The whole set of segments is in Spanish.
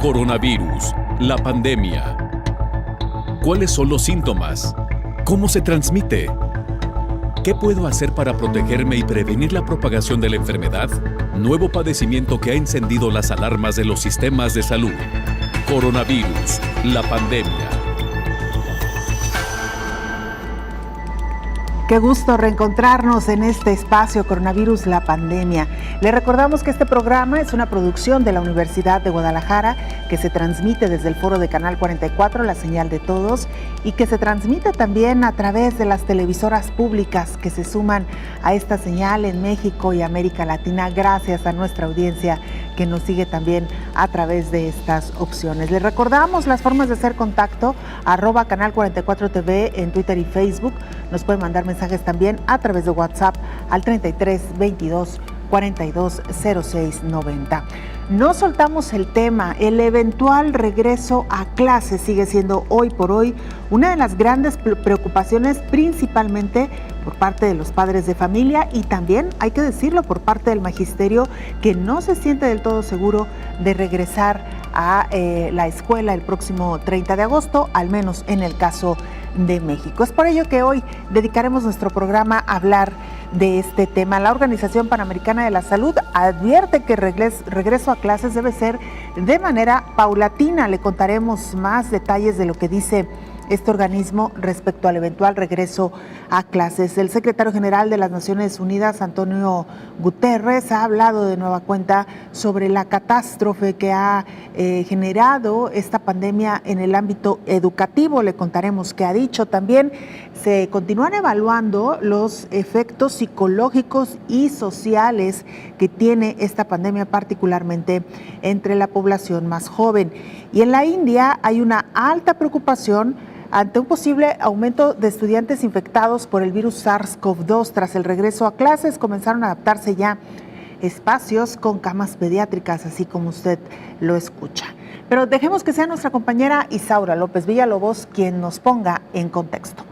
Coronavirus, la pandemia. ¿Cuáles son los síntomas? ¿Cómo se transmite? ¿Qué puedo hacer para protegerme y prevenir la propagación de la enfermedad? Nuevo padecimiento que ha encendido las alarmas de los sistemas de salud. Coronavirus, la pandemia. Qué gusto reencontrarnos en este espacio Coronavirus, la pandemia. Le recordamos que este programa es una producción de la Universidad de Guadalajara que se transmite desde el foro de Canal 44, la señal de todos, y que se transmite también a través de las televisoras públicas que se suman a esta señal en México y América Latina, gracias a nuestra audiencia que nos sigue también a través de estas opciones. Les recordamos las formas de hacer contacto, @Canal 44 TV en Twitter y Facebook. Nos pueden mandar mensajes también a través de WhatsApp al 33 22 42 06 90. No soltamos el tema, el eventual regreso a clases sigue siendo hoy por hoy una de las grandes preocupaciones, principalmente por parte de los padres de familia y también, hay que decirlo, por parte del magisterio, que no se siente del todo seguro de regresar a la escuela el próximo 30 de agosto, al menos en el caso de México. Es por ello que hoy dedicaremos nuestro programa a hablar de este tema. La Organización Panamericana de la Salud advierte que regreso a clases debe ser de manera paulatina. Le contaremos más detalles de lo que dice este organismo respecto al eventual regreso a clases. El secretario general de las Naciones Unidas, Antonio Guterres, ha hablado de nueva cuenta sobre la catástrofe que ha generado esta pandemia en el ámbito educativo. Le contaremos qué ha dicho. También se continúan evaluando los efectos psicológicos y sociales que tiene esta pandemia, particularmente entre la población más joven. Y en la India hay una alta preocupación ante un posible aumento de estudiantes infectados por el virus SARS-CoV-2. Tras el regreso a clases, comenzaron a adaptarse ya espacios con camas pediátricas, así como usted lo escucha. Pero dejemos que sea nuestra compañera Isaura López Villalobos quien nos ponga en contexto.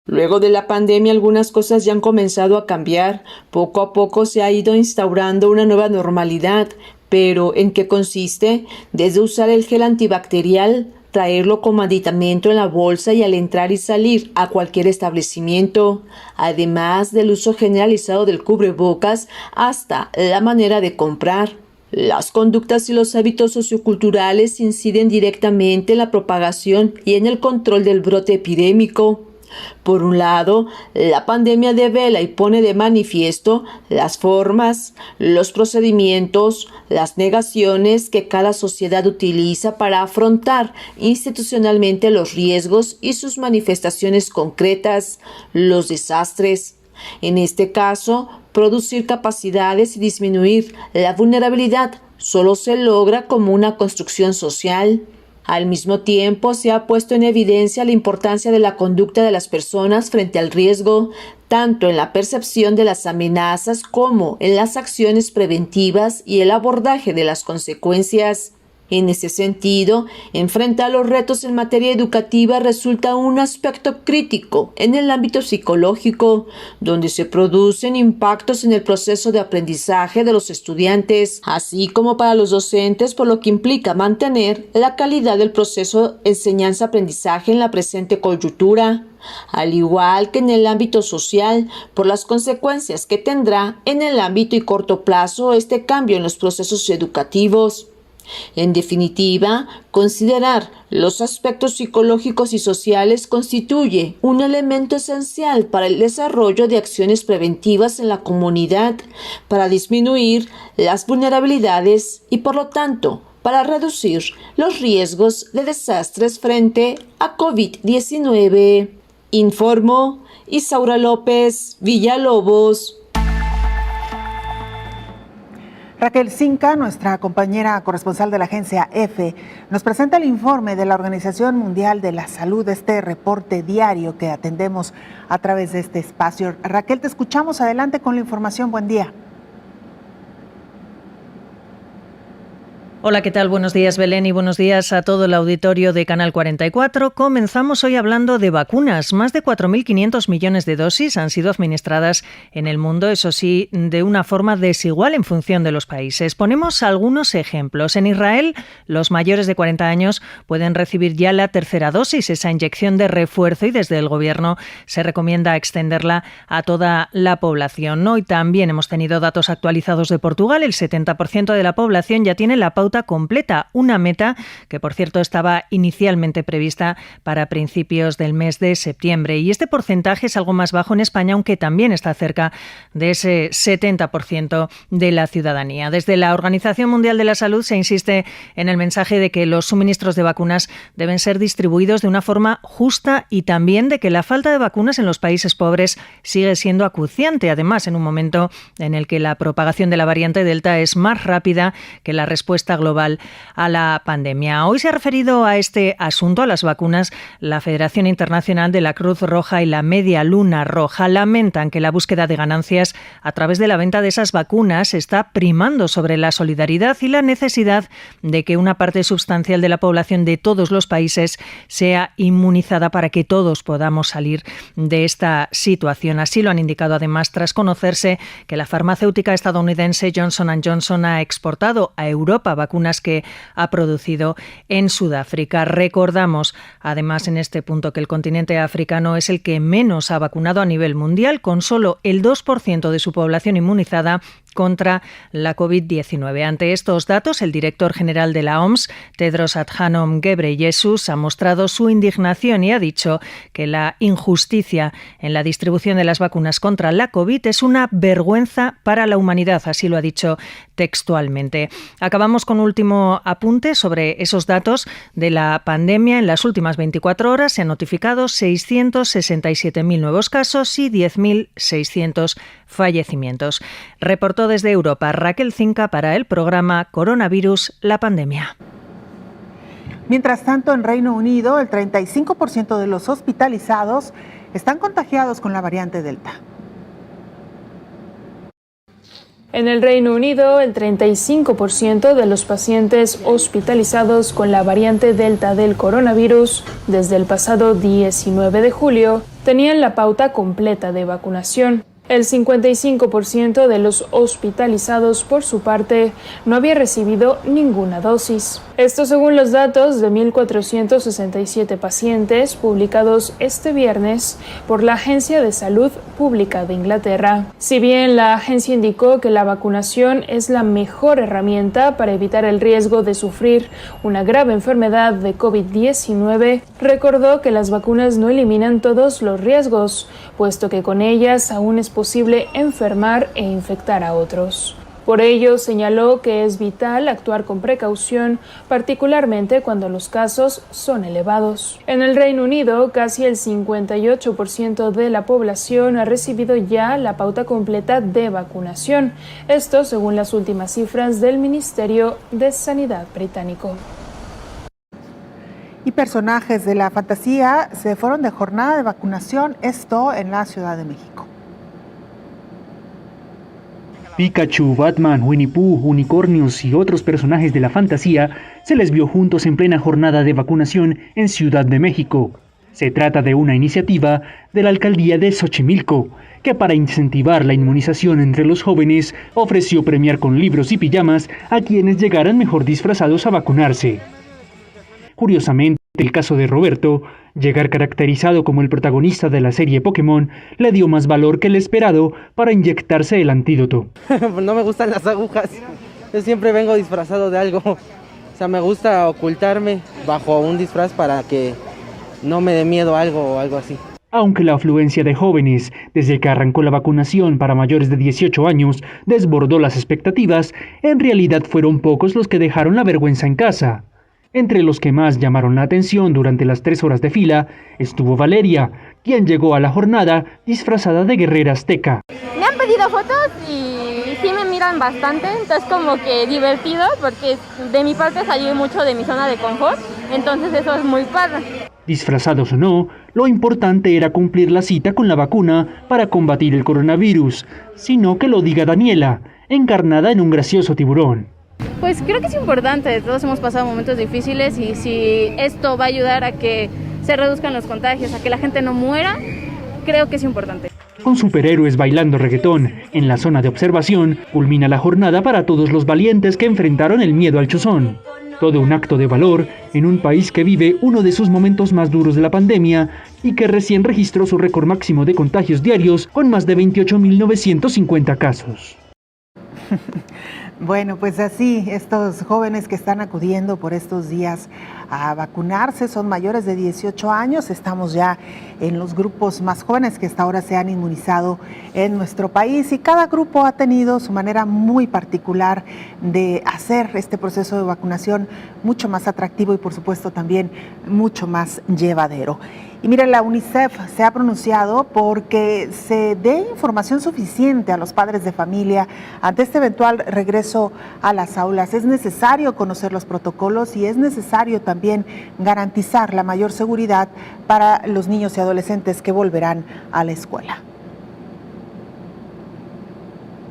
Luego de la pandemia, algunas cosas ya han comenzado a cambiar. Poco a poco se ha ido instaurando una nueva normalidad. Pero, ¿en qué consiste? Desde usar el gel antibacterial, traerlo como aditamento en la bolsa y al entrar y salir a cualquier establecimiento, además del uso generalizado del cubrebocas, hasta la manera de comprar. Las conductas y los hábitos socioculturales inciden directamente en la propagación y en el control del brote epidémico. Por un lado, la pandemia devela y pone de manifiesto las formas, los procedimientos, las negaciones que cada sociedad utiliza para afrontar institucionalmente los riesgos y sus manifestaciones concretas, los desastres. En este caso, producir capacidades y disminuir la vulnerabilidad solo se logra como una construcción social. Al mismo tiempo, se ha puesto en evidencia la importancia de la conducta de las personas frente al riesgo, tanto en la percepción de las amenazas como en las acciones preventivas y el abordaje de las consecuencias. En ese sentido, enfrentar los retos en materia educativa resulta un aspecto crítico en el ámbito psicológico, donde se producen impactos en el proceso de aprendizaje de los estudiantes, así como para los docentes, por lo que implica mantener la calidad del proceso enseñanza-aprendizaje en la presente coyuntura, al igual que en el ámbito social, por las consecuencias que tendrá en el ámbito y corto plazo este cambio en los procesos educativos. En definitiva, considerar los aspectos psicológicos y sociales constituye un elemento esencial para el desarrollo de acciones preventivas en la comunidad, para disminuir las vulnerabilidades y, por lo tanto, para reducir los riesgos de desastres frente a COVID-19. Informó Isaura López Villalobos. Raquel Cinca, nuestra compañera corresponsal de la agencia EFE, nos presenta el informe de la Organización Mundial de la Salud, este reporte diario que atendemos a través de este espacio. Raquel, te escuchamos. Adelante con la información. Buen día. Hola, ¿qué tal? Buenos días, Belén, y buenos días a todo el auditorio de Canal 44. Comenzamos hoy hablando de vacunas. Más de 4.500 millones de dosis han sido administradas en el mundo, eso sí, de una forma desigual en función de los países. Ponemos algunos ejemplos. En Israel, los mayores de 40 años pueden recibir ya la tercera dosis, esa inyección de refuerzo, y desde el Gobierno se recomienda extenderla a toda la población. Hoy también hemos tenido datos actualizados de Portugal. El 70% de la población ya tiene la pauta completa, una meta que, por cierto, estaba inicialmente prevista para principios del mes de septiembre. Y este porcentaje es algo más bajo en España, aunque también está cerca de ese 70% de la ciudadanía. Desde la Organización Mundial de la Salud se insiste en el mensaje de que los suministros de vacunas deben ser distribuidos de una forma justa y también de que la falta de vacunas en los países pobres sigue siendo acuciante, además en un momento en el que la propagación de la variante Delta es más rápida que la respuesta global a la pandemia. Hoy se ha referido a este asunto, a las vacunas, la Federación Internacional de la Cruz Roja y la Media Luna Roja. Lamentan que la búsqueda de ganancias a través de la venta de esas vacunas está primando sobre la solidaridad y la necesidad de que una parte sustancial de la población de todos los países sea inmunizada para que todos podamos salir de esta situación. Así lo han indicado además tras conocerse que la farmacéutica estadounidense Johnson & Johnson ha exportado a Europa vacunas que ha producido en Sudáfrica. Recordamos, además, en este punto que el continente africano es el que menos ha vacunado a nivel mundial, con solo el 2% de su población inmunizada contra la COVID-19. Ante estos datos, el director general de la OMS, Tedros Adhanom Ghebreyesus, ha mostrado su indignación y ha dicho que la injusticia en la distribución de las vacunas contra la COVID es una vergüenza para la humanidad, así lo ha dicho textualmente. Acabamos con un último apunte sobre esos datos de la pandemia. En las últimas 24 horas se han notificado 667.000 nuevos casos y 10.600 fallecimientos. Reportó desde Europa Raquel Cinca para el programa Coronavirus, la pandemia. Mientras tanto, en Reino Unido, el 35% de los hospitalizados están contagiados con la variante Delta. En el Reino Unido, el 35% de los pacientes hospitalizados con la variante Delta del coronavirus desde el pasado 19 de julio tenían la pauta completa de vacunación. El 55% de los hospitalizados, por su parte, no había recibido ninguna dosis. Esto según los datos de 1.467 pacientes publicados este viernes por la Agencia de Salud Pública de Inglaterra. Si bien la agencia indicó que la vacunación es la mejor herramienta para evitar el riesgo de sufrir una grave enfermedad de COVID-19, recordó que las vacunas no eliminan todos los riesgos, puesto que con ellas aún es posible enfermar e infectar a otros. Por ello, señaló que es vital actuar con precaución, particularmente cuando los casos son elevados. En el Reino Unido, casi el 58% de la población ha recibido ya la pauta completa de vacunación. Esto según las últimas cifras del Ministerio de Sanidad británico. Y personajes de la fantasía se fueron de jornada de vacunación, esto en la Ciudad de México. Pikachu, Batman, Winnie Pooh, unicornios y otros personajes de la fantasía se les vio juntos en plena jornada de vacunación en Ciudad de México. Se trata de una iniciativa de la alcaldía de Xochimilco, que para incentivar la inmunización entre los jóvenes ofreció premiar con libros y pijamas a quienes llegaran mejor disfrazados a vacunarse. Curiosamente, el caso de Roberto, llegar caracterizado como el protagonista de la serie Pokémon, le dio más valor que el esperado para inyectarse el antídoto. No me gustan las agujas, yo siempre vengo disfrazado de algo. O sea, me gusta ocultarme bajo un disfraz para que no me dé miedo algo o algo así. Aunque la afluencia de jóvenes, desde que arrancó la vacunación para mayores de 18 años, desbordó las expectativas, en realidad fueron pocos los que dejaron la vergüenza en casa. Entre los que más llamaron la atención durante las 3 horas de fila estuvo Valeria, quien llegó a la jornada disfrazada de guerrera azteca. Me han pedido fotos y sí me miran bastante, entonces como que divertido porque de mi parte salí mucho de mi zona de confort, entonces eso es muy padre. Disfrazados o no, lo importante era cumplir la cita con la vacuna para combatir el coronavirus, sino que lo diga Daniela, encarnada en un gracioso tiburón. Pues creo que es importante, todos hemos pasado momentos difíciles y si esto va a ayudar a que se reduzcan los contagios, a que la gente no muera, creo que es importante. Con superhéroes bailando reggaetón en la zona de observación, culmina la jornada para todos los valientes que enfrentaron el miedo al chuzón. Todo un acto de valor en un país que vive uno de sus momentos más duros de la pandemia y que recién registró su récord máximo de contagios diarios con más de 28.950 casos. Bueno, pues así, estos jóvenes que están acudiendo por estos días a vacunarse son mayores de 18 años. Estamos ya en los grupos más jóvenes que hasta ahora se han inmunizado en nuestro país y cada grupo ha tenido su manera muy particular de hacer este proceso de vacunación mucho más atractivo y por supuesto también mucho más llevadero. Y mira, la UNICEF se ha pronunciado porque se dé información suficiente a los padres de familia ante este eventual regreso a las aulas. Es necesario conocer los protocolos y es necesario también garantizar la mayor seguridad para los niños y adolescentes que volverán a la escuela.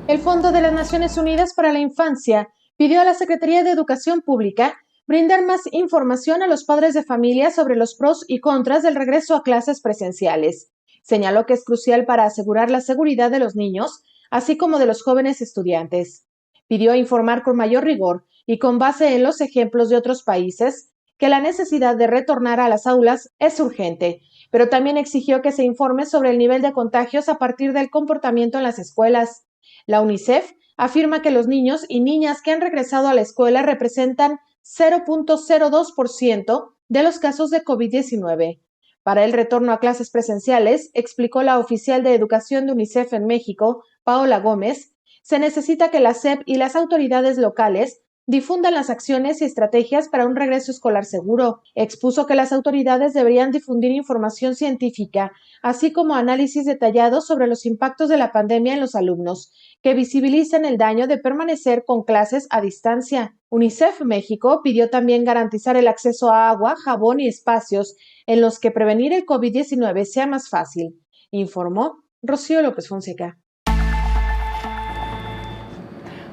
El Fondo de las Naciones Unidas para la Infancia pidió a la Secretaría de Educación Pública brindar más información a los padres de familia sobre los pros y contras del regreso a clases presenciales. Señaló que es crucial para asegurar la seguridad de los niños, así como de los jóvenes estudiantes. Pidió informar con mayor rigor y con base en los ejemplos de otros países que la necesidad de retornar a las aulas es urgente, pero también exigió que se informe sobre el nivel de contagios a partir del comportamiento en las escuelas. La UNICEF afirma que los niños y niñas que han regresado a la escuela representan 0.02% de los casos de COVID-19. Para el retorno a clases presenciales, explicó la oficial de Educación de UNICEF en México, Paola Gómez, se necesita que la SEP y las autoridades locales difundan las acciones y estrategias para un regreso escolar seguro. Expuso que las autoridades deberían difundir información científica, así como análisis detallados sobre los impactos de la pandemia en los alumnos, que visibilicen el daño de permanecer con clases a distancia. UNICEF México pidió también garantizar el acceso a agua, jabón y espacios en los que prevenir el COVID-19 sea más fácil, informó Rocío López Fonseca.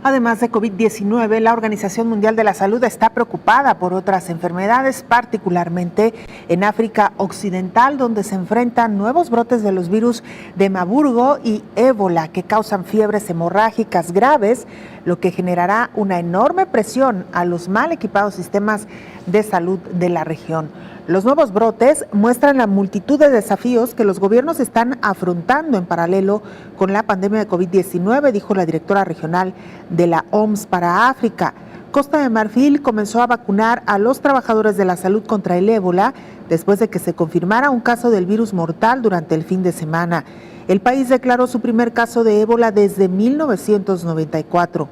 Además de COVID-19, la Organización Mundial de la Salud está preocupada por otras enfermedades, particularmente en África Occidental, donde se enfrentan nuevos brotes de los virus de Marburgo y ébola, que causan fiebres hemorrágicas graves, lo que generará una enorme presión a los mal equipados sistemas de salud de la región. Los nuevos brotes muestran la multitud de desafíos que los gobiernos están afrontando en paralelo con la pandemia de COVID-19, dijo la directora regional de la OMS para África. Costa de Marfil comenzó a vacunar a los trabajadores de la salud contra el ébola después de que se confirmara un caso del virus mortal durante el fin de semana. El país declaró su primer caso de ébola desde 1994.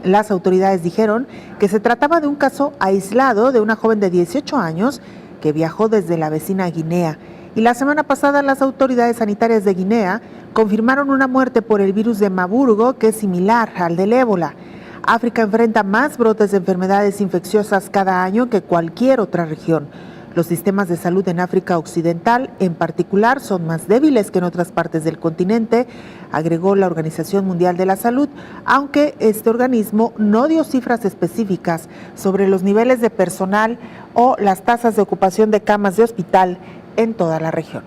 Las autoridades dijeron que se trataba de un caso aislado de una joven de 18 años que viajó desde la vecina Guinea. Y la semana pasada las autoridades sanitarias de Guinea confirmaron una muerte por el virus de Marburgo que es similar al del ébola. África enfrenta más brotes de enfermedades infecciosas cada año que cualquier otra región. Los sistemas de salud en África Occidental, en particular, son más débiles que en otras partes del continente, agregó la Organización Mundial de la Salud, aunque este organismo no dio cifras específicas sobre los niveles de personal o las tasas de ocupación de camas de hospital en toda la región.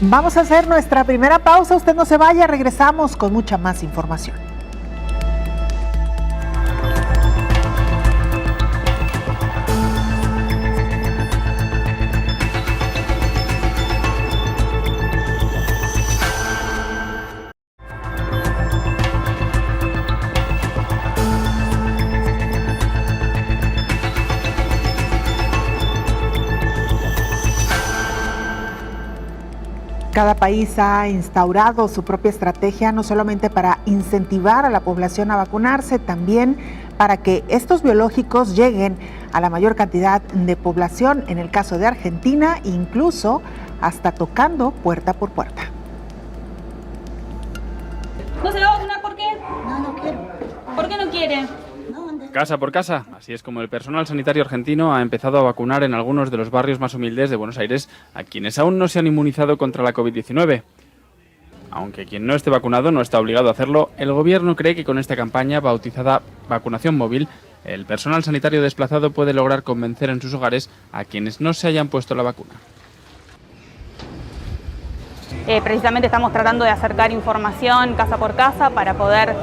Vamos a hacer nuestra primera pausa, usted no se vaya, regresamos con mucha más información. Cada país ha instaurado su propia estrategia, no solamente para incentivar a la población a vacunarse, también para que estos biológicos lleguen a la mayor cantidad de población, en el caso de Argentina, incluso hasta tocando puerta por puerta. ¿No se va a vacunar por qué? No quiero. ¿Por qué no quiere? Casa por casa, así es como el personal sanitario argentino ha empezado a vacunar en algunos de los barrios más humildes de Buenos Aires a quienes aún no se han inmunizado contra la COVID-19. Aunque quien no esté vacunado no está obligado a hacerlo, el gobierno cree que con esta campaña, bautizada Vacunación Móvil, el personal sanitario desplazado puede lograr convencer en sus hogares a quienes no se hayan puesto la vacuna. Precisamente estamos tratando de acercar información casa por casa para poder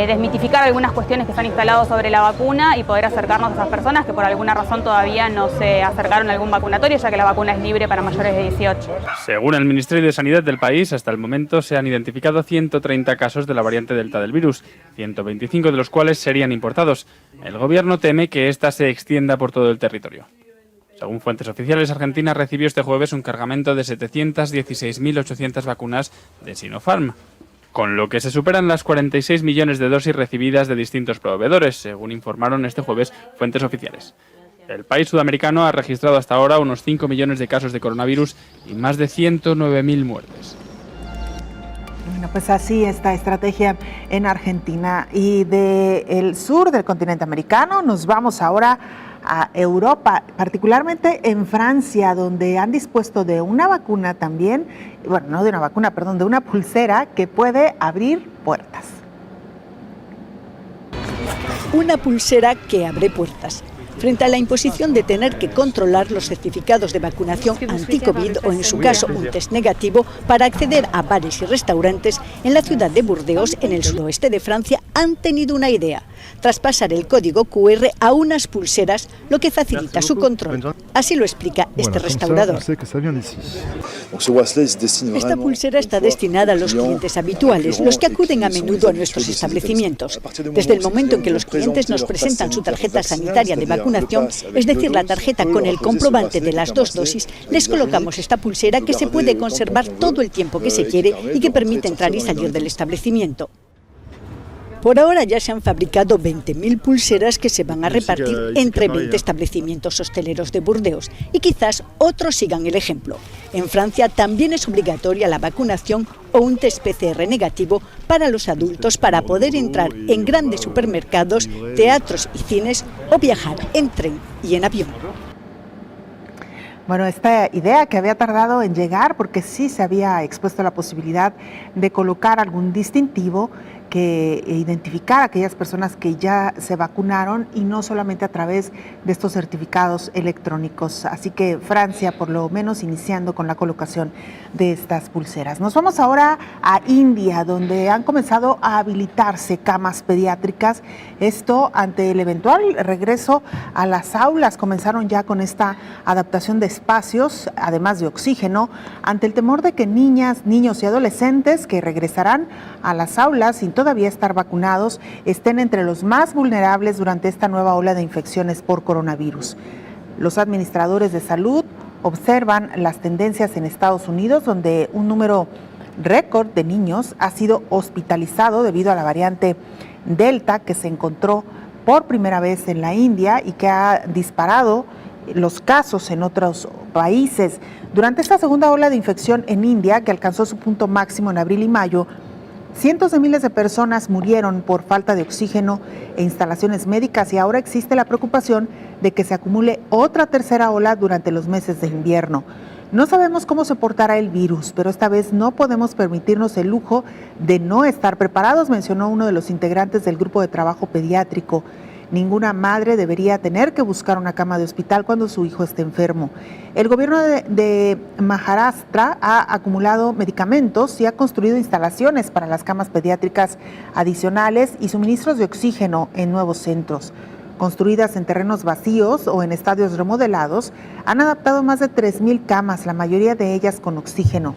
desmitificar algunas cuestiones que se han instalado sobre la vacuna y poder acercarnos a esas personas que por alguna razón todavía no se acercaron a algún vacunatorio, ya que la vacuna es libre para mayores de 18. Según el Ministerio de Sanidad del país, hasta el momento se han identificado 130 casos de la variante Delta del virus, 125 de los cuales serían importados. El gobierno teme que esta se extienda por todo el territorio. Según fuentes oficiales, Argentina recibió este jueves un cargamento de 716.800 vacunas de Sinopharm, con lo que se superan las 46 millones de dosis recibidas de distintos proveedores, según informaron este jueves fuentes oficiales. El país sudamericano ha registrado hasta ahora unos 5 millones de casos de coronavirus y más de 109.000 muertes. Bueno, pues así esta estrategia en Argentina. Y del sur del continente americano nos vamos ahora a Europa, particularmente en Francia, donde han dispuesto de una vacuna también, bueno, no de una vacuna, perdón, de una pulsera que puede abrir puertas. Una pulsera que abre puertas. Frente a la imposición de tener que controlar los certificados de vacunación anti-COVID o, en su caso, un test negativo para acceder a bares y restaurantes, en la ciudad de Burdeos, en el suroeste de Francia, han tenido una idea: traspasar el código QR a unas pulseras, lo que facilita su control. Así lo explica este restaurador. Esta pulsera está destinada a los clientes habituales, los que acuden a menudo a nuestros establecimientos. Desde el momento en que los clientes nos presentan su tarjeta sanitaria de vacunación, es decir, la tarjeta con el comprobante de las 2 dosis, les colocamos esta pulsera que se puede conservar todo el tiempo que se quiere y que permite entrar y salir del establecimiento. Por ahora ya se han fabricado 20.000 pulseras que se van a repartir entre 20 establecimientos hosteleros de Burdeos y quizás otros sigan el ejemplo. En Francia también es obligatoria la vacunación o un test PCR negativo para los adultos para poder entrar en grandes supermercados, teatros y cines o viajar en tren y en avión. Bueno, esta idea que había tardado en llegar porque sí se había expuesto la posibilidad de colocar algún distintivo que identificar a aquellas personas que ya se vacunaron y no solamente a través de estos certificados electrónicos. Así que Francia, por lo menos, iniciando con la colocación de estas pulseras. Nos vamos ahora a India, donde han comenzado a habilitarse camas pediátricas. Esto ante el eventual regreso a las aulas. Comenzaron ya con esta adaptación de espacios, además de oxígeno, ante el temor de que niñas, niños y adolescentes que regresarán a las aulas sin todavía estar vacunados estén entre los más vulnerables durante esta nueva ola de infecciones por coronavirus. Los administradores de salud observan las tendencias en Estados Unidos, donde un número récord de niños ha sido hospitalizado debido a la variante Delta que se encontró por primera vez en la India y que ha disparado los casos en otros países. Durante esta segunda ola de infección en India, que alcanzó su punto máximo en abril y mayo, cientos de miles de personas murieron por falta de oxígeno e instalaciones médicas y ahora existe la preocupación de que se acumule otra tercera ola durante los meses de invierno. No sabemos cómo se portará el virus, pero esta vez no podemos permitirnos el lujo de no estar preparados, mencionó uno de los integrantes del grupo de trabajo pediátrico. Ninguna madre debería tener que buscar una cama de hospital cuando su hijo esté enfermo. El gobierno de Maharashtra ha acumulado medicamentos y ha construido instalaciones para las camas pediátricas adicionales y suministros de oxígeno en nuevos centros. Construidas en terrenos vacíos o en estadios remodelados, han adaptado más de 3.000 camas, la mayoría de ellas con oxígeno.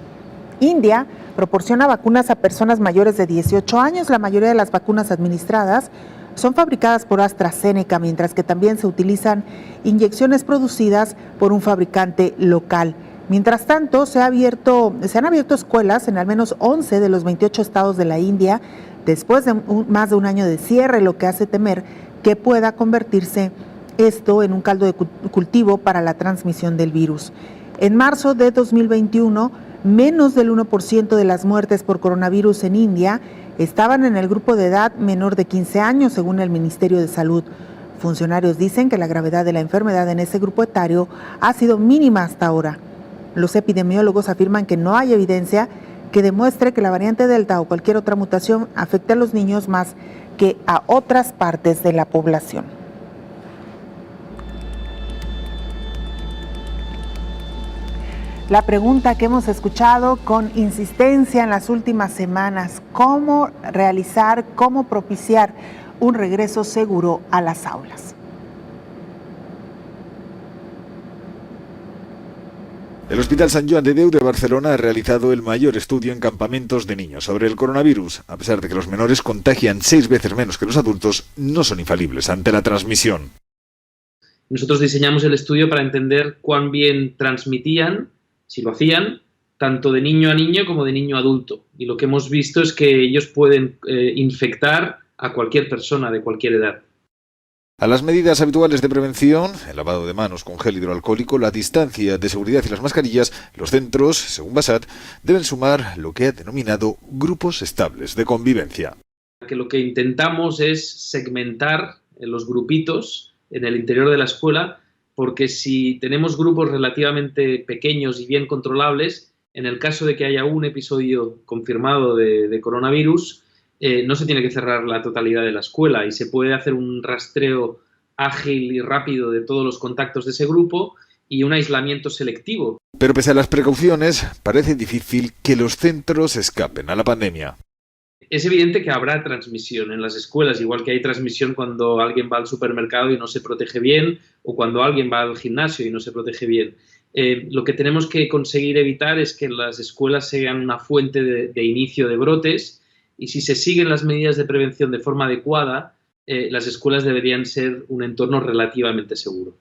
India proporciona vacunas a personas mayores de 18 años. La mayoría de las vacunas administradas son fabricadas por AstraZeneca, mientras que también se utilizan inyecciones producidas por un fabricante local. Mientras tanto, se han abierto escuelas en al menos 11 de los 28 estados de la India, después de más de un año de cierre, lo que hace temer que pueda convertirse esto en un caldo de cultivo para la transmisión del virus. En marzo de 2021, menos del 1% de las muertes por coronavirus en India estaban en el grupo de edad menor de 15 años, según el Ministerio de Salud. Funcionarios dicen que la gravedad de la enfermedad en ese grupo etario ha sido mínima hasta ahora. Los epidemiólogos afirman que no hay evidencia que demuestre que la variante Delta o cualquier otra mutación afecte a los niños más que a otras partes de la población. La pregunta que hemos escuchado con insistencia en las últimas semanas: ¿cómo realizar, cómo propiciar un regreso seguro a las aulas? El Hospital Sant Joan de Déu de Barcelona ha realizado el mayor estudio en campamentos de niños sobre el coronavirus. A pesar de que los menores contagian 6 veces menos que los adultos, no son infalibles ante la transmisión. Nosotros diseñamos el estudio para entender cuán bien transmitían, si lo hacían, tanto de niño a niño como de niño a adulto. Y lo que hemos visto es que ellos pueden infectar a cualquier persona de cualquier edad. A las medidas habituales de prevención, el lavado de manos con gel hidroalcohólico, la distancia de seguridad y las mascarillas, los centros, según Basat, deben sumar lo que ha denominado grupos estables de convivencia. Que lo que intentamos es segmentar los grupitos en el interior de la escuela, porque si tenemos grupos relativamente pequeños y bien controlables, en el caso de que haya un episodio confirmado de coronavirus, no se tiene que cerrar la totalidad de la escuela y se puede hacer un rastreo ágil y rápido de todos los contactos de ese grupo y un aislamiento selectivo. Pero pese a las precauciones, parece difícil que los centros escapen a la pandemia. Es evidente que habrá transmisión en las escuelas, igual que hay transmisión cuando alguien va al supermercado y no se protege bien, o cuando alguien va al gimnasio y no se protege bien. Lo que tenemos que conseguir evitar es que las escuelas sean una fuente de inicio de brotes, y si se siguen las medidas de prevención de forma adecuada, las escuelas deberían ser un entorno relativamente seguro.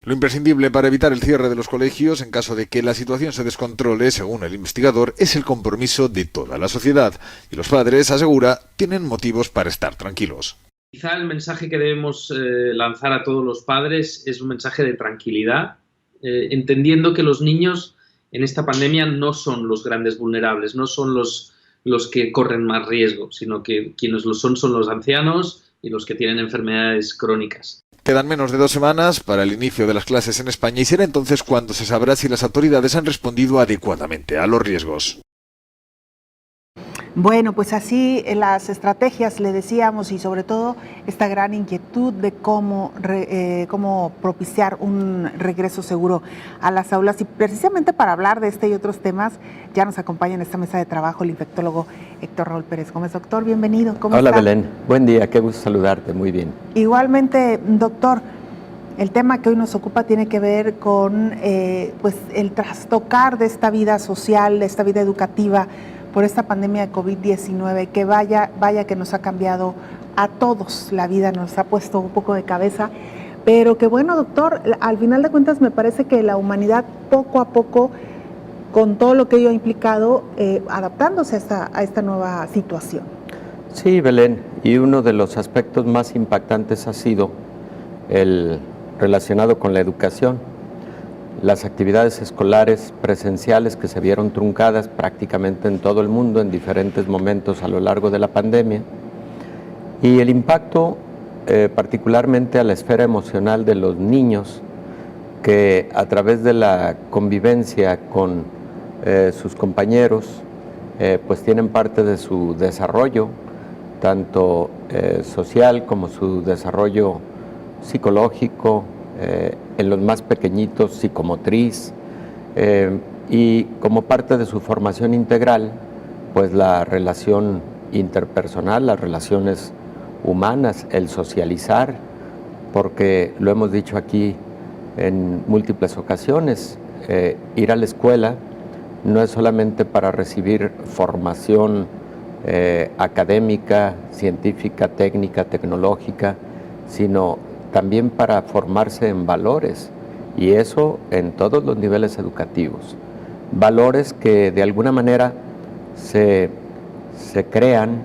Lo imprescindible para evitar el cierre de los colegios en caso de que la situación se descontrole, según el investigador, es el compromiso de toda la sociedad. Y los padres, asegura, tienen motivos para estar tranquilos. Quizá el mensaje que debemos lanzar a todos los padres es un mensaje de tranquilidad, entendiendo que los niños en esta pandemia no son los grandes vulnerables, no son los que corren más riesgo, sino que quienes lo son los ancianos y los que tienen enfermedades crónicas. Quedan menos de 2 semanas para el inicio de las clases en España y será entonces cuando se sabrá si las autoridades han respondido adecuadamente a los riesgos. Bueno, pues así las estrategias, le decíamos, y sobre todo esta gran inquietud de cómo propiciar un regreso seguro a las aulas. Y precisamente para hablar de este y otros temas, ya nos acompaña en esta mesa de trabajo el infectólogo Héctor Raúl Pérez Gómez. Doctor, bienvenido. ¿Cómo está? Hola, Belén. Buen día, qué gusto saludarte. Muy bien. Igualmente, doctor, el tema que hoy nos ocupa tiene que ver con pues el trastocar de esta vida social, de esta vida educativa, por esta pandemia de COVID-19, que vaya que nos ha cambiado a todos la vida, nos ha puesto un poco de cabeza, pero que bueno, doctor, al final de cuentas me parece que la humanidad poco a poco, con todo lo que ello ha implicado, adaptándose a esta nueva situación. Sí, Belén, y uno de los aspectos más impactantes ha sido el relacionado con la educación. Las actividades escolares presenciales que se vieron truncadas prácticamente en todo el mundo en diferentes momentos a lo largo de la pandemia, y el impacto particularmente a la esfera emocional de los niños, que a través de la convivencia con sus compañeros pues tienen parte de su desarrollo tanto social como su desarrollo psicológico, en los más pequeñitos psicomotriz, y como parte de su formación integral, pues la relación interpersonal, las relaciones humanas, el socializar, porque lo hemos dicho aquí en múltiples ocasiones, ir a la escuela no es solamente para recibir formación académica, científica, técnica, tecnológica, sino también para formarse en valores, y eso en todos los niveles educativos. Valores que de alguna manera se crean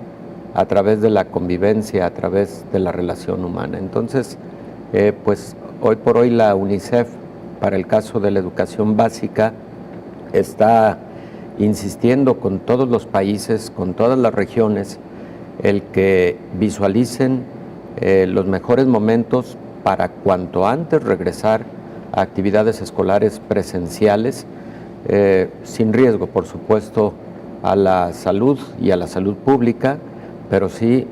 a través de la convivencia, a través de la relación humana. Entonces, pues hoy por hoy la UNICEF, para el caso de la educación básica, está insistiendo con todos los países, con todas las regiones, el que visualicen los mejores momentos para cuanto antes regresar a actividades escolares presenciales, sin riesgo, por supuesto, a la salud y a la salud pública, pero sí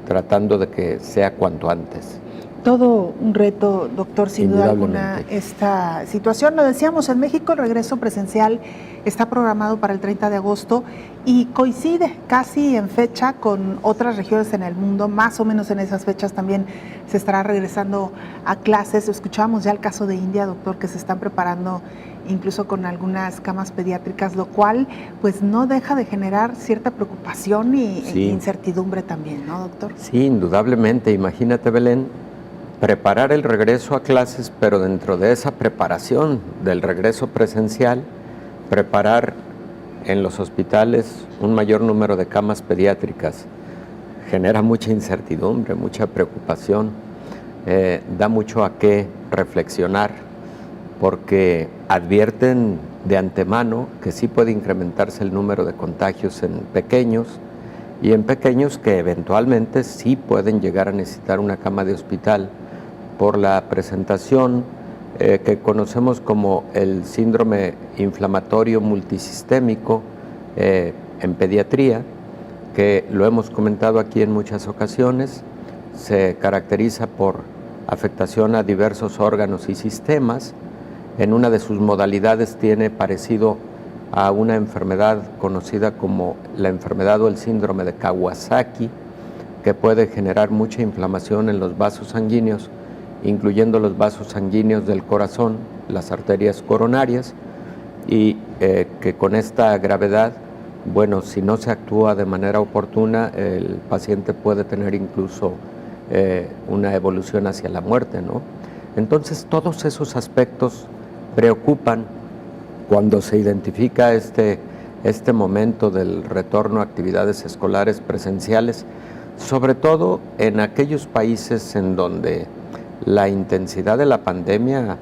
tratando de que sea cuanto antes. Todo un reto, doctor, sin duda alguna, esta situación. Lo decíamos, en México el regreso presencial está programado para el 30 de agosto y coincide casi en fecha con otras regiones en el mundo. Más o menos en esas fechas también se estará regresando a clases. Escuchamos ya el caso de India, doctor, que se están preparando incluso con algunas camas pediátricas, lo cual pues no deja de generar cierta preocupación e incertidumbre también, ¿no, doctor? Sí, indudablemente. Imagínate, Belén, preparar el regreso a clases, pero dentro de esa preparación del regreso presencial, preparar en los hospitales un mayor número de camas pediátricas. Genera mucha incertidumbre, mucha preocupación, da mucho a qué reflexionar, porque advierten de antemano que sí puede incrementarse el número de contagios en pequeños, y en pequeños que eventualmente sí pueden llegar a necesitar una cama de hospital por la presentación que conocemos como el síndrome inflamatorio multisistémico en pediatría, que lo hemos comentado aquí en muchas ocasiones. Se caracteriza por afectación a diversos órganos y sistemas. En una de sus modalidades tiene parecido a una enfermedad conocida como la enfermedad o el síndrome de Kawasaki, que puede generar mucha inflamación en los vasos sanguíneos, incluyendo los vasos sanguíneos del corazón, las arterias coronarias, y que con esta gravedad, bueno, si no se actúa de manera oportuna, el paciente puede tener incluso una evolución hacia la muerte, ¿no? Entonces, todos esos aspectos preocupan cuando se identifica este momento del retorno a actividades escolares presenciales, sobre todo en aquellos países en donde la intensidad de la pandemia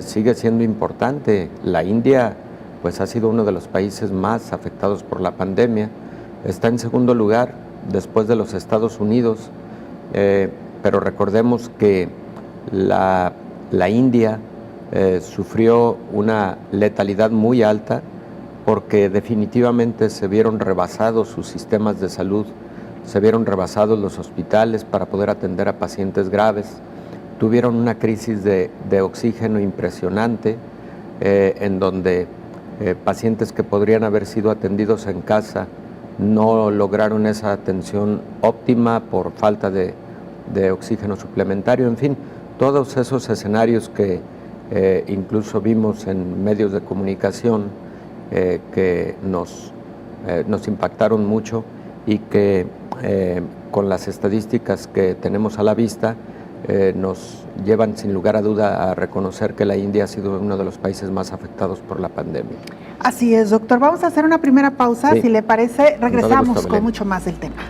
sigue siendo importante. La India pues ha sido uno de los países más afectados por la pandemia, está en segundo lugar después de los Estados Unidos, pero recordemos que la India sufrió una letalidad muy alta porque definitivamente se vieron rebasados sus sistemas de salud, se vieron rebasados los hospitales para poder atender a pacientes graves. Tuvieron una crisis de oxígeno impresionante, en donde pacientes que podrían haber sido atendidos en casa no lograron esa atención óptima por falta de oxígeno suplementario. En fin, todos esos escenarios que incluso vimos en medios de comunicación que nos impactaron mucho y que con las estadísticas que tenemos a la vista nos llevan sin lugar a duda a reconocer que la India ha sido uno de los países más afectados por la pandemia. Así es, doctor. Vamos a hacer una primera pausa, si le parece. Regresamos con mucho más del tema.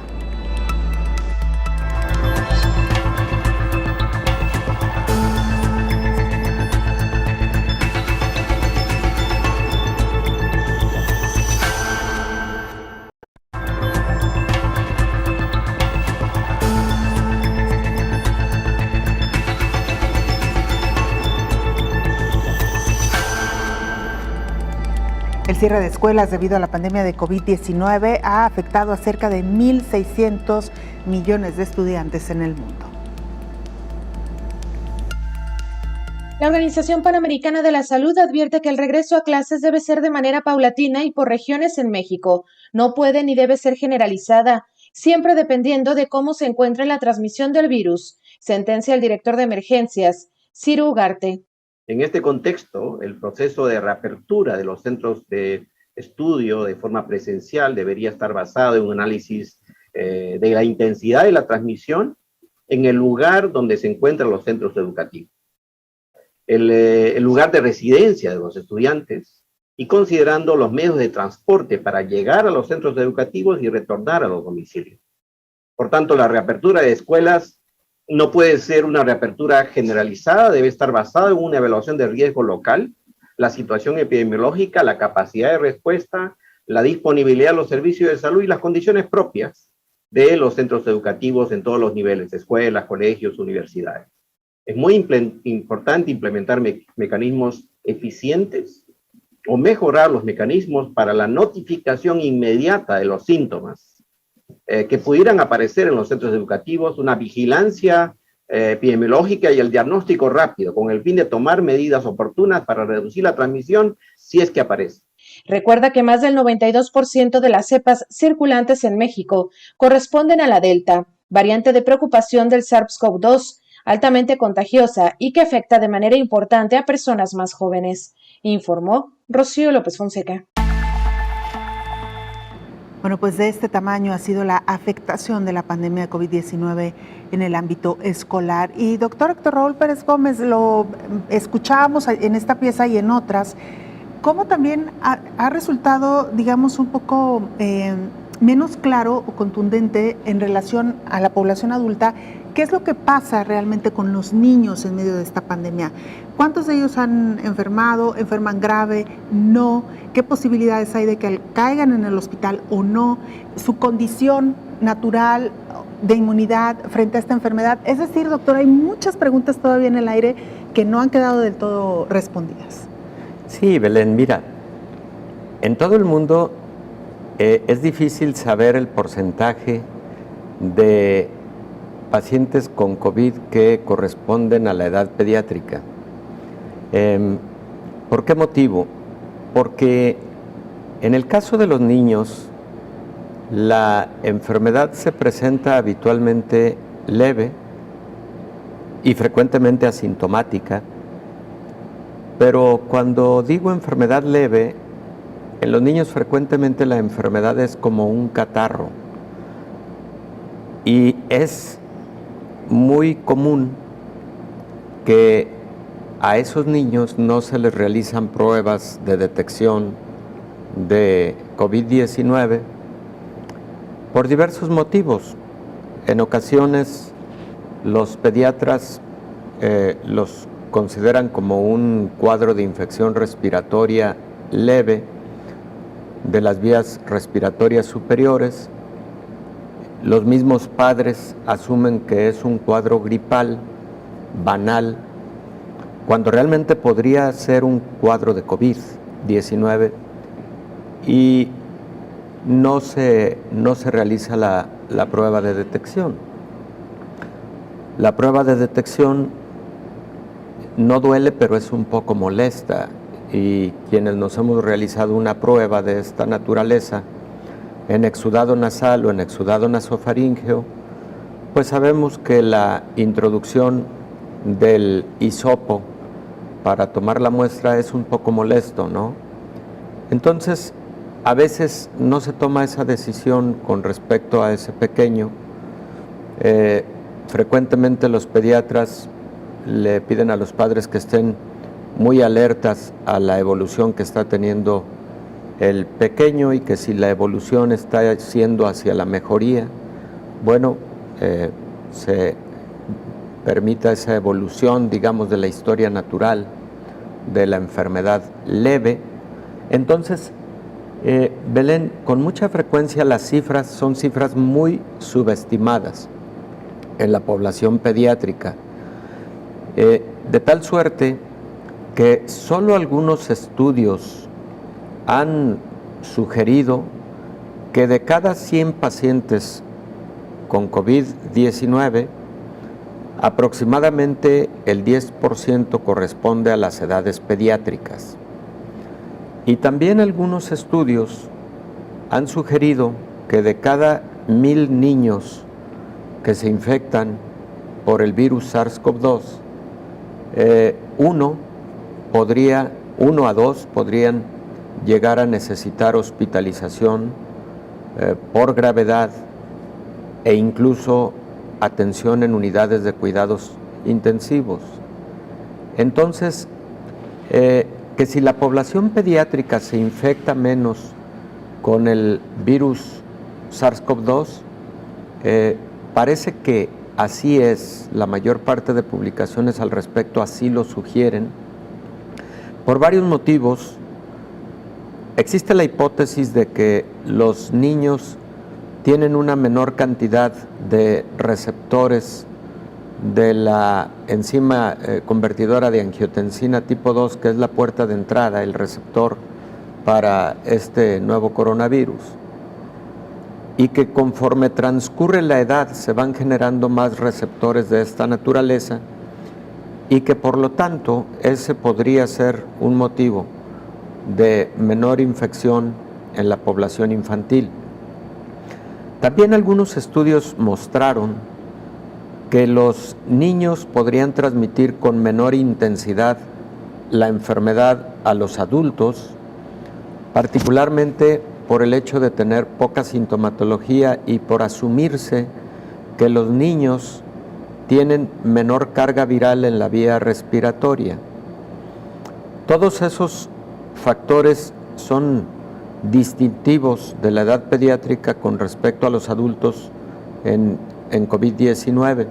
El cierre de escuelas debido a la pandemia de COVID-19 ha afectado a cerca de 1.600 millones de estudiantes en el mundo. La Organización Panamericana de la Salud advierte que el regreso a clases debe ser de manera paulatina y por regiones en México. No puede ni debe ser generalizada, siempre dependiendo de cómo se encuentre la transmisión del virus, sentencia el director de emergencias, Ciro Ugarte. En este contexto, el proceso de reapertura de los centros de estudio de forma presencial debería estar basado en un análisis de la intensidad de la transmisión en el lugar donde se encuentran los centros educativos, el lugar de residencia de los estudiantes y considerando los medios de transporte para llegar a los centros educativos y retornar a los domicilios. Por tanto, la reapertura de escuelas no puede ser una reapertura generalizada, debe estar basada en una evaluación de riesgo local, la situación epidemiológica, la capacidad de respuesta, la disponibilidad de los servicios de salud y las condiciones propias de los centros educativos en todos los niveles, escuelas, colegios, universidades. Es muy importante implementar mecanismos eficientes o mejorar los mecanismos para la notificación inmediata de los síntomas que pudieran aparecer en los centros educativos, una vigilancia epidemiológica y el diagnóstico rápido, con el fin de tomar medidas oportunas para reducir la transmisión si es que aparece. Recuerda que más del 92% de las cepas circulantes en México corresponden a la Delta, variante de preocupación del SARS-CoV-2, altamente contagiosa y que afecta de manera importante a personas más jóvenes, informó Rocío López Fonseca. Bueno, pues de este tamaño ha sido la afectación de la pandemia de COVID-19 en el ámbito escolar. Y doctor Héctor Raúl Pérez Gómez, lo escuchábamos en esta pieza y en otras, ¿cómo también ha resultado, digamos, un poco menos claro o contundente en relación a la población adulta? ¿Qué es lo que pasa realmente con los niños en medio de esta pandemia? ¿Cuántos de ellos han enfermado, enferman grave, no? ¿Qué posibilidades hay de que caigan en el hospital o no? ¿Su condición natural de inmunidad frente a esta enfermedad? Es decir, doctor, hay muchas preguntas todavía en el aire que no han quedado del todo respondidas. Sí, Belén, mira, en todo el mundo es difícil saber el porcentaje de pacientes con COVID que corresponden a la edad pediátrica. ¿Por qué motivo? Porque en el caso de los niños, la enfermedad se presenta habitualmente leve y frecuentemente asintomática, pero cuando digo enfermedad leve, en los niños frecuentemente la enfermedad es como un catarro y es muy común que a esos niños no se les realizan pruebas de detección de COVID-19 por diversos motivos. En ocasiones los pediatras los consideran como un cuadro de infección respiratoria leve de las vías respiratorias superiores. Los mismos padres asumen que es un cuadro gripal, banal, cuando realmente podría ser un cuadro de COVID-19 y no se realiza la prueba de detección. La prueba de detección no duele, pero es un poco molesta, y quienes nos hemos realizado una prueba de esta naturaleza en exudado nasal o en exudado nasofaríngeo, pues sabemos que la introducción del hisopo para tomar la muestra es un poco molesto, ¿no? Entonces, a veces no se toma esa decisión con respecto a ese pequeño. Frecuentemente los pediatras le piden a los padres que estén muy alertas a la evolución que está teniendo el pequeño y que si la evolución está siendo hacia la mejoría, bueno, se permita esa evolución, digamos, de la historia natural de la enfermedad leve. Entonces, Belén, con mucha frecuencia las cifras son cifras muy subestimadas en la población pediátrica, de tal suerte que solo algunos estudios han sugerido que de cada 100 pacientes con COVID-19, aproximadamente el 10% corresponde a las edades pediátricas. Y también algunos estudios han sugerido que de cada 1000 niños que se infectan por el virus SARS-CoV-2, 1 a 2 podrían llegar a necesitar hospitalización por gravedad e incluso atención en unidades de cuidados intensivos. Entonces, que si la población pediátrica se infecta menos con el virus SARS-CoV-2, parece que así es, la mayor parte de publicaciones al respecto así lo sugieren, por varios motivos. Existe la hipótesis de que los niños tienen una menor cantidad de receptores de la enzima convertidora de angiotensina tipo 2, que es la puerta de entrada, el receptor para este nuevo coronavirus y que conforme transcurre la edad se van generando más receptores de esta naturaleza y que por lo tanto ese podría ser un motivo de menor infección en la población infantil. También algunos estudios mostraron que los niños podrían transmitir con menor intensidad la enfermedad a los adultos, particularmente por el hecho de tener poca sintomatología y por asumirse que los niños tienen menor carga viral en la vía respiratoria. Todos esos factores son distintivos de la edad pediátrica con respecto a los adultos en COVID-19.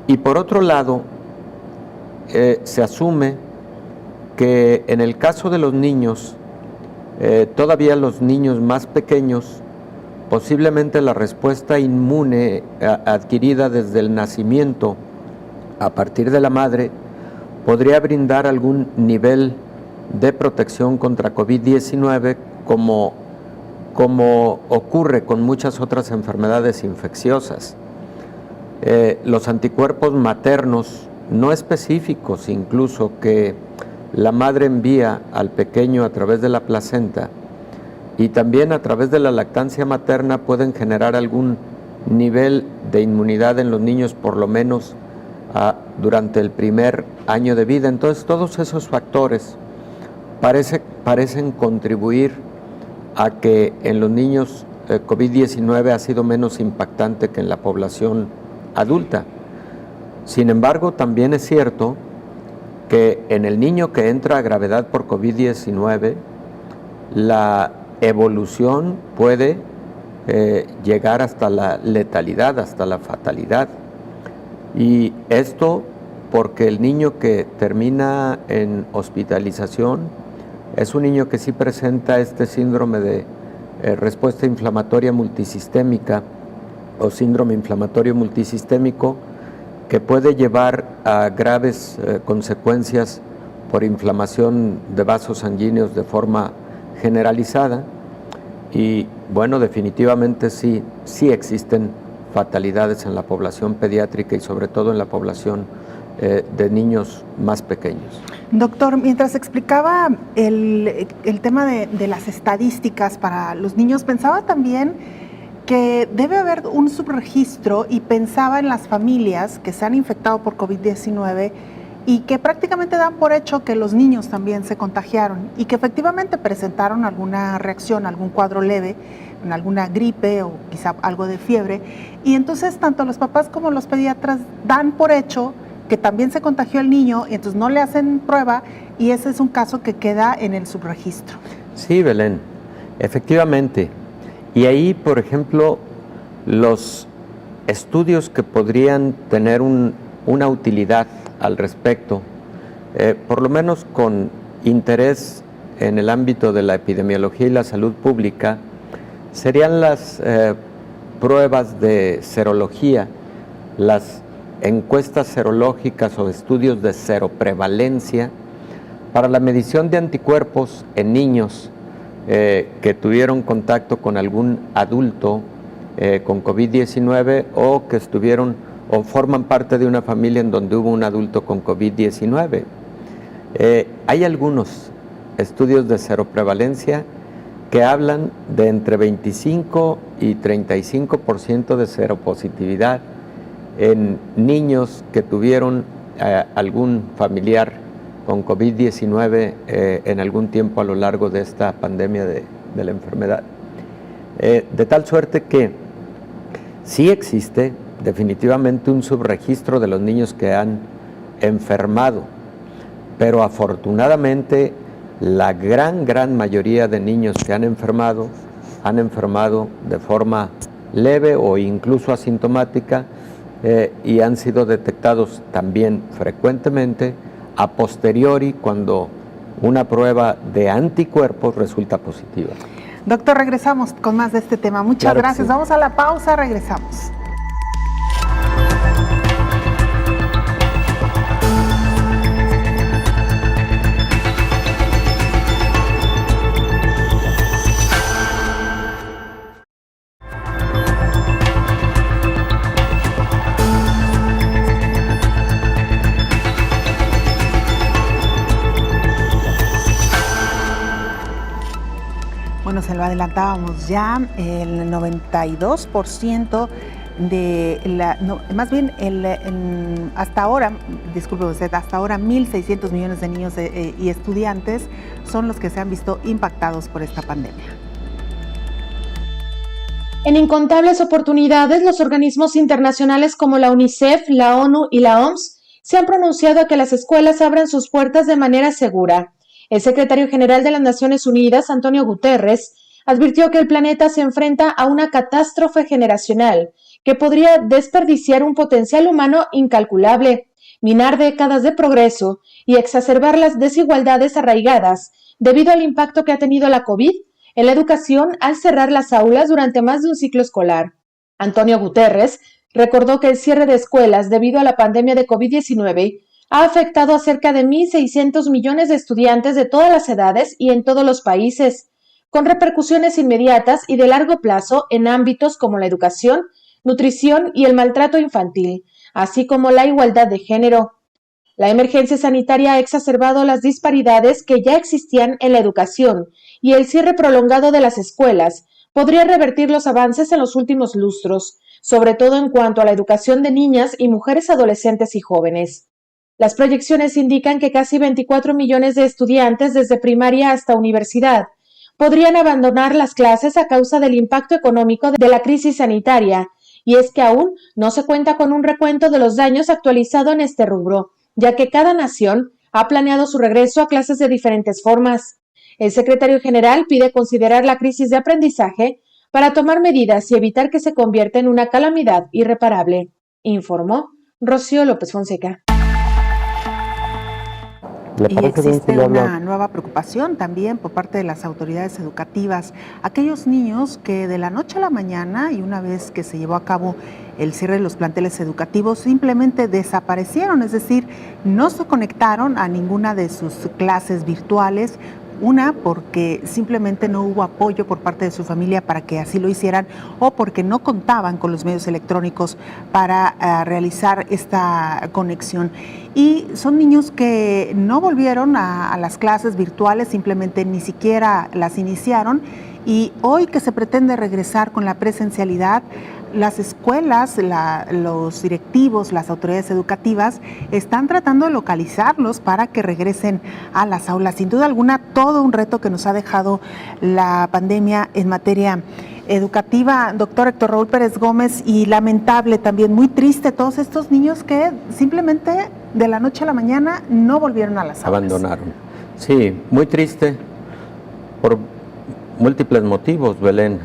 Y por otro lado, se asume que en el caso de los niños, todavía los niños más pequeños, posiblemente la respuesta inmune adquirida desde el nacimiento a partir de la madre podría brindar algún nivel de protección contra COVID-19 como ocurre con muchas otras enfermedades infecciosas. Los anticuerpos maternos no específicos, incluso que la madre envía al pequeño a través de la placenta y también a través de la lactancia materna, pueden generar algún nivel de inmunidad en los niños, por lo menos durante el primer año de vida. Entonces, todos esos factores parecen contribuir a que en los niños COVID-19 ha sido menos impactante que en la población adulta. Sin embargo, también es cierto que en el niño que entra a gravedad por COVID-19, la evolución puede llegar hasta la letalidad, hasta la fatalidad. Y esto porque el niño que termina en hospitalización es un niño que sí presenta este síndrome de respuesta inflamatoria multisistémica o síndrome inflamatorio multisistémico, que puede llevar a graves consecuencias por inflamación de vasos sanguíneos de forma generalizada. Y bueno, definitivamente sí existen fatalidades en la población pediátrica y sobre todo en la población de niños más pequeños. Doctor, mientras explicaba el tema de las estadísticas para los niños, pensaba también que debe haber un subregistro y pensaba en las familias que se han infectado por COVID-19 y que prácticamente dan por hecho que los niños también se contagiaron y que efectivamente presentaron alguna reacción, algún cuadro leve, en alguna gripe o quizá algo de fiebre. Y entonces tanto los papás como los pediatras dan por hecho que también se contagió el niño y entonces no le hacen prueba y ese es un caso que queda en el subregistro. Sí, Belén, efectivamente. Y ahí, por ejemplo, los estudios que podrían tener una utilidad al respecto, por lo menos con interés en el ámbito de la epidemiología y la salud pública, serían las pruebas de serología, las encuestas serológicas o estudios de seroprevalencia para la medición de anticuerpos en niños que tuvieron contacto con algún adulto con COVID-19 o que estuvieron o forman parte de una familia en donde hubo un adulto con COVID-19. Hay algunos estudios de seroprevalencia que hablan de entre 25 y 35% de seropositividad en niños que tuvieron algún familiar con COVID-19 en algún tiempo a lo largo de esta pandemia de la enfermedad. De tal suerte que sí existe definitivamente un subregistro de los niños que han enfermado, pero afortunadamente la gran mayoría de niños que han enfermado de forma leve o incluso asintomática y han sido detectados también frecuentemente a posteriori cuando una prueba de anticuerpos resulta positiva. Doctor, regresamos con más de este tema. Muchas gracias. Sí. Vamos a la pausa, regresamos. lo adelantábamos ya, el 92% hasta ahora, disculpe usted, hasta ahora 1.600 millones de niños y estudiantes son los que se han visto impactados por esta pandemia. En incontables oportunidades, los organismos internacionales como la UNICEF, la ONU y la OMS se han pronunciado a que las escuelas abran sus puertas de manera segura. El secretario general de las Naciones Unidas, Antonio Guterres, advirtió que el planeta se enfrenta a una catástrofe generacional que podría desperdiciar un potencial humano incalculable, minar décadas de progreso y exacerbar las desigualdades arraigadas debido al impacto que ha tenido la COVID en la educación al cerrar las aulas durante más de un ciclo escolar. Antonio Guterres recordó que el cierre de escuelas debido a la pandemia de COVID-19 ha afectado a cerca de 1.600 millones de estudiantes de todas las edades y en todos los países, con repercusiones inmediatas y de largo plazo en ámbitos como la educación, nutrición y el maltrato infantil, así como la igualdad de género. La emergencia sanitaria ha exacerbado las disparidades que ya existían en la educación y el cierre prolongado de las escuelas podría revertir los avances en los últimos lustros, sobre todo en cuanto a la educación de niñas y mujeres adolescentes y jóvenes. Las proyecciones indican que casi 24 millones de estudiantes desde primaria hasta universidad podrían abandonar las clases a causa del impacto económico de la crisis sanitaria, y es que aún no se cuenta con un recuento de los daños actualizado en este rubro, ya que cada nación ha planeado su regreso a clases de diferentes formas. El secretario general pide considerar la crisis de aprendizaje para tomar medidas y evitar que se convierta en una calamidad irreparable, informó Rocío López Fonseca. Y existe una nueva preocupación también por parte de las autoridades educativas. Aquellos niños que de la noche a la mañana y una vez que se llevó a cabo el cierre de los planteles educativos simplemente desaparecieron, es decir, no se conectaron a ninguna de sus clases virtuales. Una, porque simplemente no hubo apoyo por parte de su familia para que así lo hicieran o porque no contaban con los medios electrónicos para realizar esta conexión. Y son niños que no volvieron a las clases virtuales, simplemente ni siquiera las iniciaron. Y hoy que se pretende regresar con la presencialidad, las escuelas, los directivos, las autoridades educativas están tratando de localizarlos para que regresen a las aulas. Sin duda alguna, todo un reto que nos ha dejado la pandemia en materia educativa. Doctor Héctor Raúl Pérez Gómez, y lamentable también, muy triste, todos estos niños que simplemente de la noche a la mañana no volvieron a las aulas. Abandonaron. Sí, muy triste por múltiples motivos, Belén.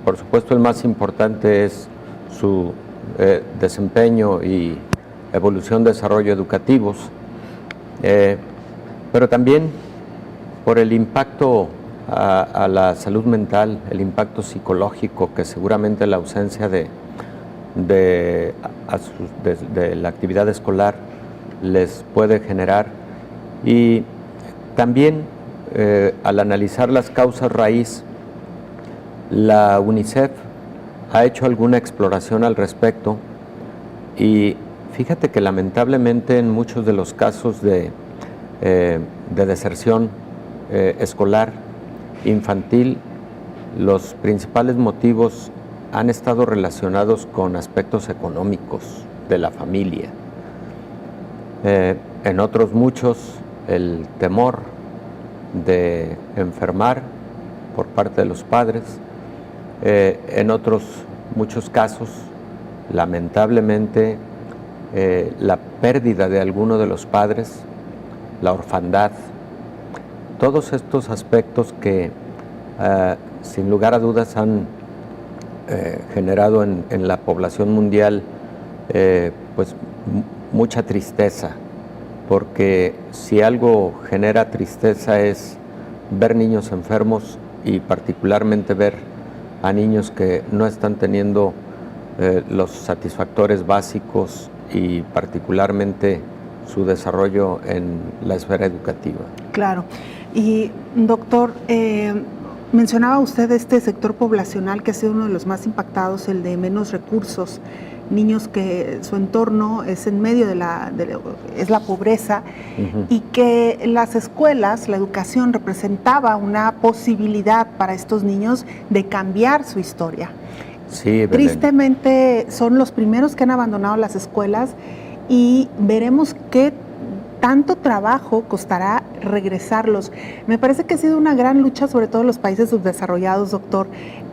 Por supuesto, el más importante es su desempeño y evolución, desarrollo educativos, pero también por el impacto a la salud mental, el impacto psicológico que seguramente la ausencia de la actividad escolar les puede generar. Y también al analizar las causas raíz, la UNICEF ha hecho alguna exploración al respecto y fíjate que lamentablemente en muchos de los casos de deserción escolar infantil, los principales motivos han estado relacionados con aspectos económicos de la familia. En otros muchos, el temor de enfermar por parte de los padres. En otros muchos casos, lamentablemente, la pérdida de alguno de los padres, la orfandad, todos estos aspectos que sin lugar a dudas han generado en la población mundial pues mucha tristeza, porque si algo genera tristeza es ver niños enfermos y particularmente ver a niños que no están teniendo los satisfactores básicos y particularmente su desarrollo en la esfera educativa. Claro. Y doctor, mencionaba usted este sector poblacional que ha sido uno de los más impactados, el de menos recursos, niños que su entorno es en medio de la pobreza, y que las escuelas, la educación representaba una posibilidad para estos niños de cambiar su historia. Sí, Belén. Tristemente son los primeros que han abandonado las escuelas y veremos qué tanto trabajo costará regresarlos. Me parece que ha sido una gran lucha, sobre todo en los países subdesarrollados, doctor,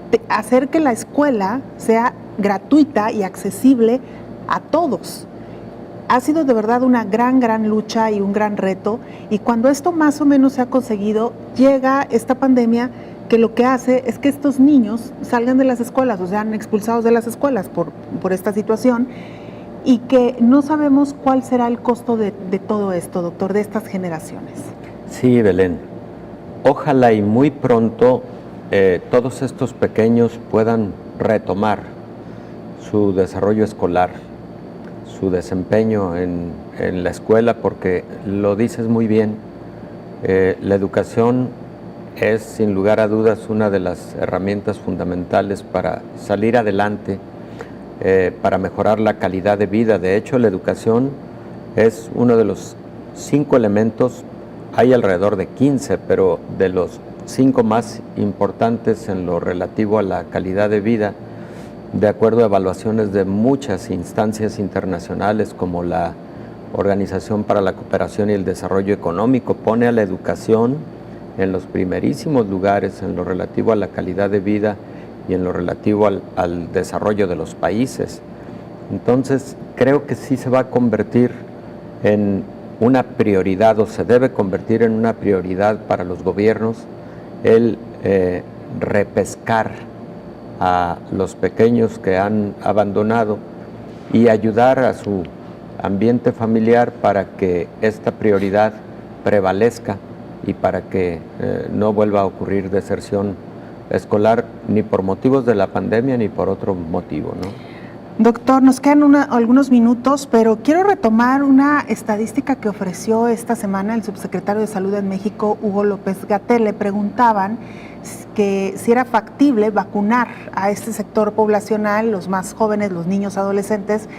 de hacer que la escuela sea gratuita y accesible a todos. Ha sido de verdad una gran lucha y un gran reto, y cuando esto más o menos se ha conseguido, llega esta pandemia que lo que hace es que estos niños salgan de las escuelas, o sean expulsados de las escuelas por esta situación, y que no sabemos cuál será el costo de todo esto, doctor, de estas generaciones. Sí, Belén. Ojalá y muy pronto todos estos pequeños puedan retomar su desarrollo escolar, su desempeño en la escuela, porque lo dices muy bien, la educación es sin lugar a dudas una de las herramientas fundamentales para salir adelante, para mejorar la calidad de vida. De hecho, la educación es uno de los 5 elementos, hay alrededor de 15, pero de los 5 más importantes en lo relativo a la calidad de vida, de acuerdo a evaluaciones de muchas instancias internacionales como la Organización para la Cooperación y el Desarrollo Económico, pone a la educación en los primerísimos lugares en lo relativo a la calidad de vida y en lo relativo al desarrollo de los países. Entonces, creo que sí se va a convertir en una prioridad, o se debe convertir en una prioridad para los gobiernos, el repescar a los pequeños que han abandonado y ayudar a su ambiente familiar para que esta prioridad prevalezca y para que no vuelva a ocurrir deserción escolar, ni por motivos de la pandemia ni por otro motivo, ¿no? Doctor, nos quedan algunos minutos, pero quiero retomar una estadística que ofreció esta semana el subsecretario de Salud en México, Hugo López-Gatell. Le preguntaban que si era factible vacunar a este sector poblacional, los más jóvenes, los niños, adolescentes,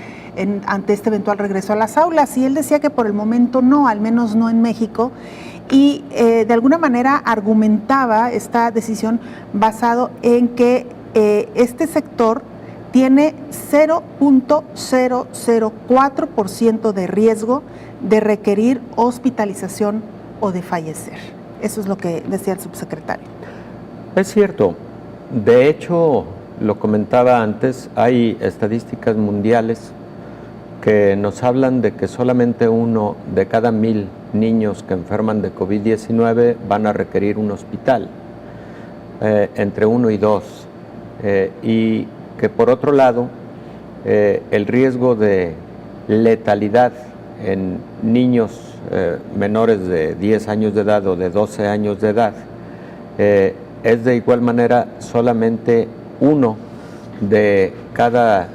ante este eventual regreso a las aulas, y él decía que por el momento no, al menos no en México, y de alguna manera argumentaba esta decisión basado en que este sector tiene 0.004% de riesgo de requerir hospitalización o de fallecer. Eso es lo que decía el subsecretario. Es cierto. De hecho, lo comentaba antes, hay estadísticas mundiales que nos hablan de que solamente 1 de cada 1000 niños que enferman de COVID-19 van a requerir un hospital, entre 1 y 2. Y que por otro lado, el riesgo de letalidad en niños menores de 10 años de edad o de 12 años de edad es de igual manera solamente 1 de cada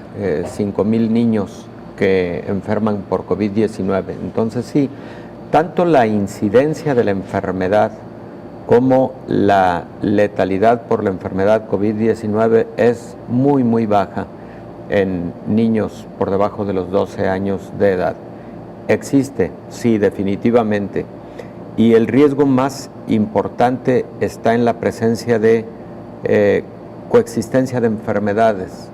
5,000 niños que enferman por COVID-19. Entonces sí, tanto la incidencia de la enfermedad como la letalidad por la enfermedad COVID-19 es muy baja en niños por debajo de los 12 años de edad. Existe, sí, definitivamente, y el riesgo más importante está en la presencia de coexistencia de enfermedades,